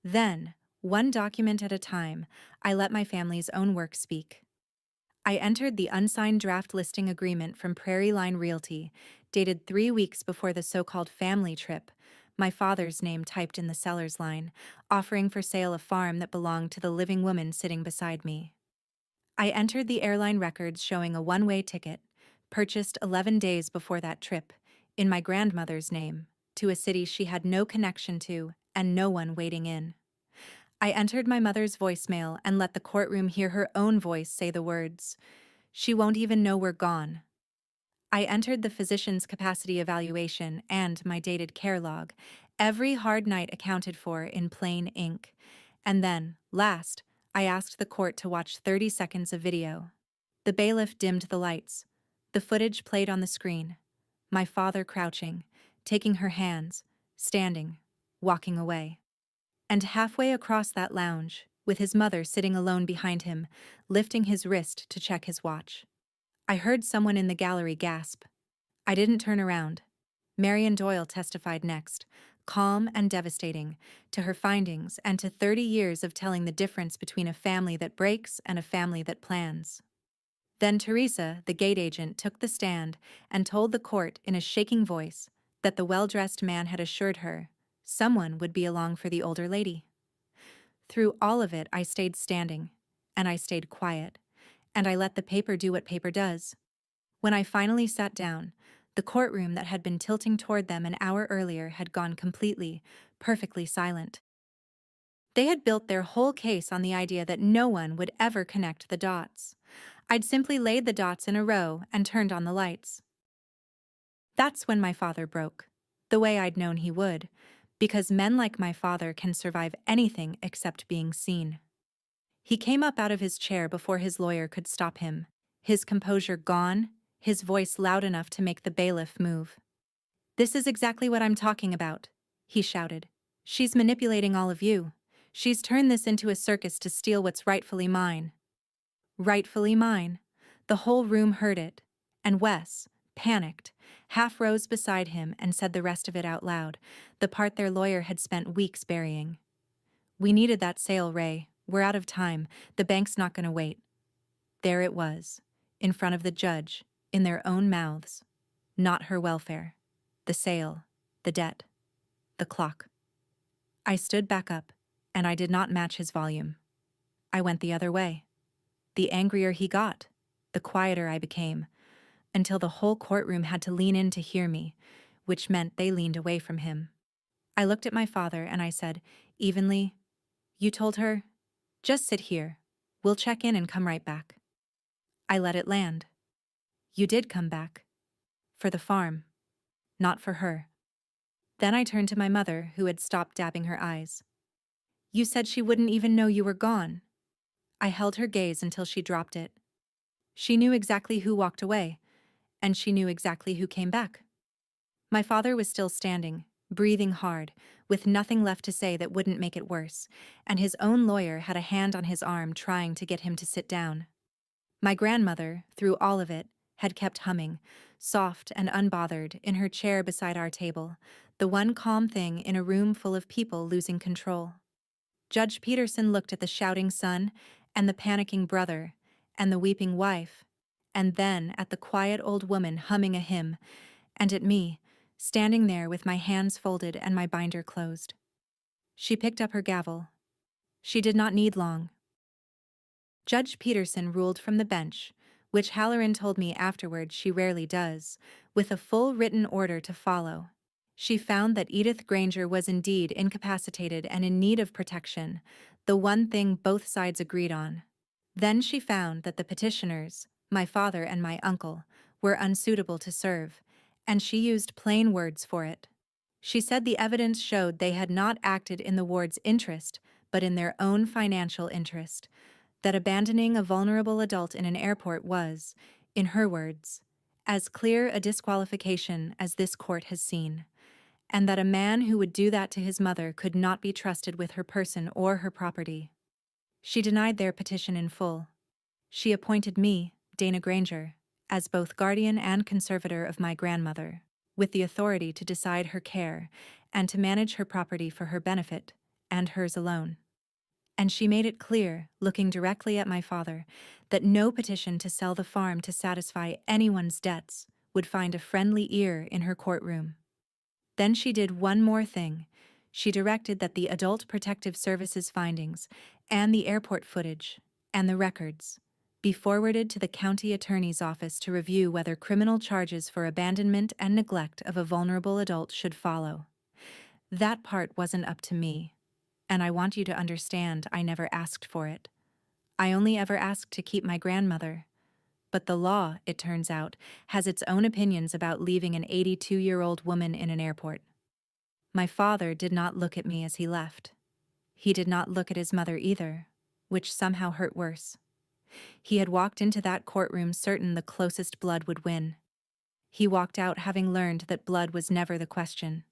Then, one document at a time, I let my family's own work speak. I entered the unsigned draft listing agreement from Prairie Line Realty, dated 3 weeks before the so-called family trip, my father's name typed in the seller's line, offering for sale a farm that belonged to the living woman sitting beside me. I entered the airline records showing a one-way ticket, purchased 11 days before that trip, in my grandmother's name, to a city she had no connection to and no one waiting in. I entered my mother's voicemail and let the courtroom hear her own voice say the words, "She won't even know we're gone." I entered the physician's capacity evaluation and my dated care log, every hard night accounted for in plain ink. And then, last, I asked the court to watch 30 seconds of video. The bailiff dimmed the lights. The footage played on the screen. My father crouching, taking her hands, standing, walking away. And halfway across that lounge, with his mother sitting alone behind him, lifting his wrist to check his watch. I heard someone in the gallery gasp. I didn't turn around. Marian Doyle testified next, calm and devastating, to her findings and to 30 years of telling the difference between a family that breaks and a family that plans. Then Teresa, the gate agent, took the stand and told the court in a shaking voice that the well-dressed man had assured her someone would be along for the older lady. Through all of it, I stayed standing, and I stayed quiet, and I let the paper do what paper does. When I finally sat down, the courtroom that had been tilting toward them an hour earlier had gone completely, perfectly silent. They had built their whole case on the idea that no one would ever connect the dots. I'd simply laid the dots in a row and turned on the lights. That's when my father broke, the way I'd known he would, because men like my father can survive anything except being seen. He came up out of his chair before his lawyer could stop him, his composure gone, his voice loud enough to make the bailiff move. "This is exactly what I'm talking about," he shouted. "She's manipulating all of you. She's turned this into a circus to steal what's rightfully mine." Rightfully mine. The whole room heard it, and Wes, panicked, half rose beside him and said the rest of it out loud, the part their lawyer had spent weeks burying. "We needed that sale, Ray. We're out of time. The bank's not going to wait." There it was, in front of the judge, in their own mouths. Not her welfare. The sale. The debt. The clock. I stood back up, and I did not match his volume. I went the other way. The angrier he got, the quieter I became, until the whole courtroom had to lean in to hear me, which meant they leaned away from him. I looked at my father and I said, evenly, "You told her? Just sit here. We'll check in and come right back." I let it land. "You did come back. For the farm. Not for her." Then I turned to my mother, who had stopped dabbing her eyes. "You said she wouldn't even know you were gone." I held her gaze until she dropped it. She knew exactly who walked away, and she knew exactly who came back. My father was still standing, breathing hard, with nothing left to say that wouldn't make it worse, and his own lawyer had a hand on his arm trying to get him to sit down. My grandmother, through all of it, had kept humming, soft and unbothered, in her chair beside our table, the one calm thing in a room full of people losing control. Judge Peterson looked at the shouting son, and the panicking brother, and the weeping wife, and then at the quiet old woman humming a hymn, and at me, standing there with my hands folded and my binder closed. She picked up her gavel. She did not need long. Judge Peterson ruled from the bench, which Halloran told me afterward she rarely does, with a full written order to follow. She found that Edith Granger was indeed incapacitated and in need of protection, the one thing both sides agreed on. Then she found that the petitioners, my father and my uncle, were unsuitable to serve, and she used plain words for it. She said the evidence showed they had not acted in the ward's interest, but in their own financial interest, that abandoning a vulnerable adult in an airport was, in her words, as clear a disqualification as this court has seen, and that a man who would do that to his mother could not be trusted with her person or her property. She denied their petition in full. She appointed me, Dana Granger, as both guardian and conservator of my grandmother, with the authority to decide her care and to manage her property for her benefit, and hers alone. And she made it clear, looking directly at my father, that no petition to sell the farm to satisfy anyone's debts would find a friendly ear in her courtroom. Then she did one more thing. She directed that the Adult Protective Services findings and the airport footage and the records be forwarded to the county attorney's office to review whether criminal charges for abandonment and neglect of a vulnerable adult should follow. That part wasn't up to me, and I want you to understand I never asked for it. I only ever asked to keep my grandmother. But the law, it turns out, has its own opinions about leaving an 82-year-old woman in an airport. My father did not look at me as he left. He did not look at his mother either, which somehow hurt worse. He had walked into that courtroom certain the closest blood would win. He walked out having learned that blood was never the question.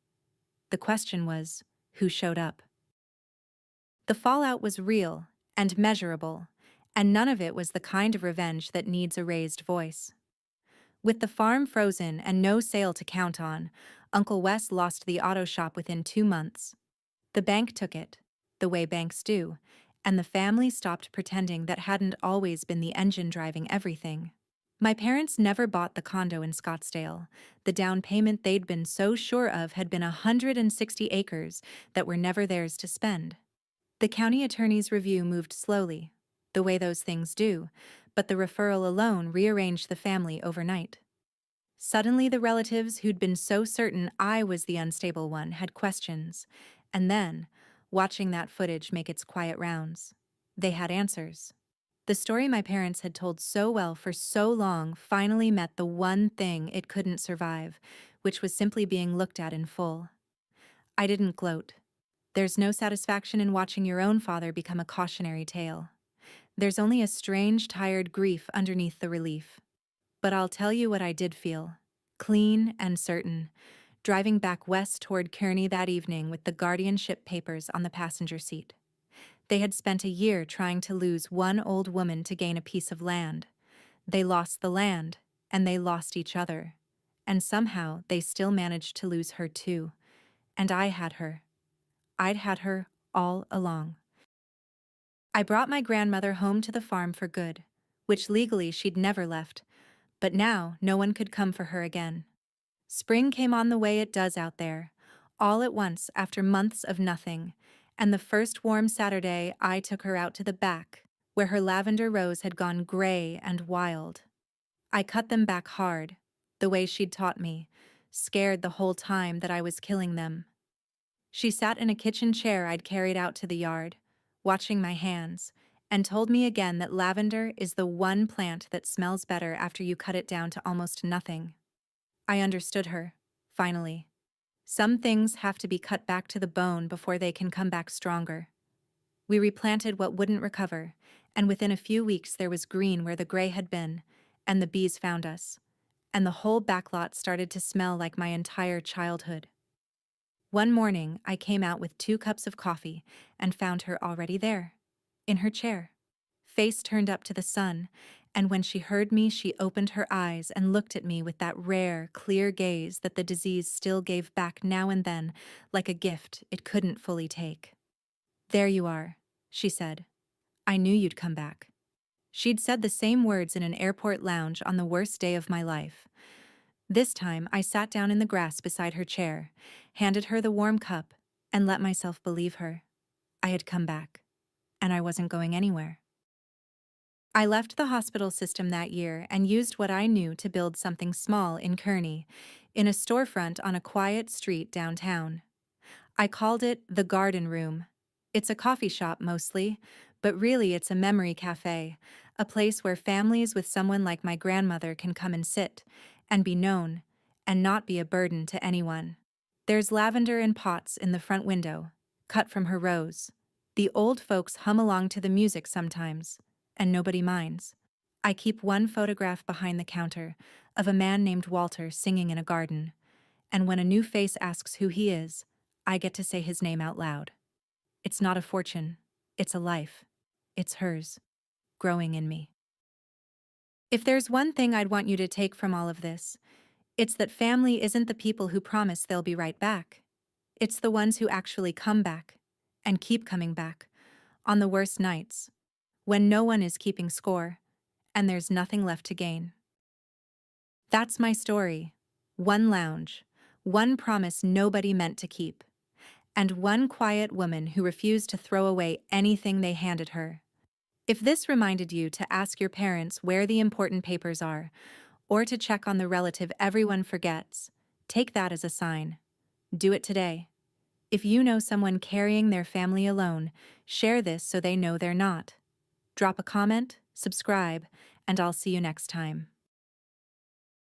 The question was, who showed up? The fallout was real and measurable, and none of it was the kind of revenge that needs a raised voice. With the farm frozen and no sale to count on, Uncle Wes lost the auto shop within 2 months. The bank took it, the way banks do, and the family stopped pretending that hadn't always been the engine driving everything. My parents never bought the condo in Scottsdale. The down payment they'd been so sure of had been 160 acres that were never theirs to spend. The county attorney's review moved slowly, the way those things do, but the referral alone rearranged the family overnight. Suddenly the relatives who'd been so certain I was the unstable one had questions, and then, watching that footage make its quiet rounds, they had answers. The story my parents had told so well for so long finally met the one thing it couldn't survive, which was simply being looked at in full. I didn't gloat. There's no satisfaction in watching your own father become a cautionary tale. There's only a strange, tired grief underneath the relief. But I'll tell you what I did feel. Clean and certain, driving back west toward Kearney that evening with the guardianship papers on the passenger seat. They had spent a year trying to lose one old woman to gain a piece of land. They lost the land, and they lost each other. And somehow they still managed to lose her too. And I had her. I'd had her all along. I brought my grandmother home to the farm for good, which legally she'd never left, but now no one could come for her again. Spring came on the way it does out there, all at once after months of nothing, and the first warm Saturday I took her out to the back, where her lavender rose had gone gray and wild. I cut them back hard, the way she'd taught me, scared the whole time that I was killing them. She sat in a kitchen chair I'd carried out to the yard, watching my hands, and told me again that lavender is the one plant that smells better after you cut it down to almost nothing. I understood her, finally. Some things have to be cut back to the bone before they can come back stronger. We replanted what wouldn't recover, and within a few weeks there was green where the gray had been, and the bees found us, and the whole backlot started to smell like my entire childhood. One morning, I came out with 2 cups of coffee and found her already there, in her chair, face turned up to the sun, and when she heard me, she opened her eyes and looked at me with that rare, clear gaze that the disease still gave back now and then, like a gift it couldn't fully take. "There you are," she said. "I knew you'd come back." She'd said the same words in an airport lounge on the worst day of my life. This time, I sat down in the grass beside her chair, handed her the warm cup, and let myself believe her. I had come back, and I wasn't going anywhere. I left the hospital system that year and used what I knew to build something small in Kearney, in a storefront on a quiet street downtown. I called it the Garden Room. It's a coffee shop mostly, but really it's a memory cafe, a place where families with someone like my grandmother can come and sit, and be known, and not be a burden to anyone. There's lavender in pots in the front window, cut from her rose. The old folks hum along to the music sometimes, and nobody minds. I keep one photograph behind the counter of a man named Walter singing in a garden, and when a new face asks who he is, I get to say his name out loud. It's not a fortune, it's a life. It's hers, growing in me. If there's one thing I'd want you to take from all of this, it's that family isn't the people who promise they'll be right back. It's the ones who actually come back, and keep coming back, on the worst nights, when no one is keeping score, and there's nothing left to gain. That's my story. One lounge, one promise nobody meant to keep, and one quiet woman who refused to throw away anything they handed her. If this reminded you to ask your parents where the important papers are, or to check on the relative everyone forgets, take that as a sign. Do it today. If you know someone carrying their family alone, share this so they know they're not. Drop a comment, subscribe, and I'll see you next time.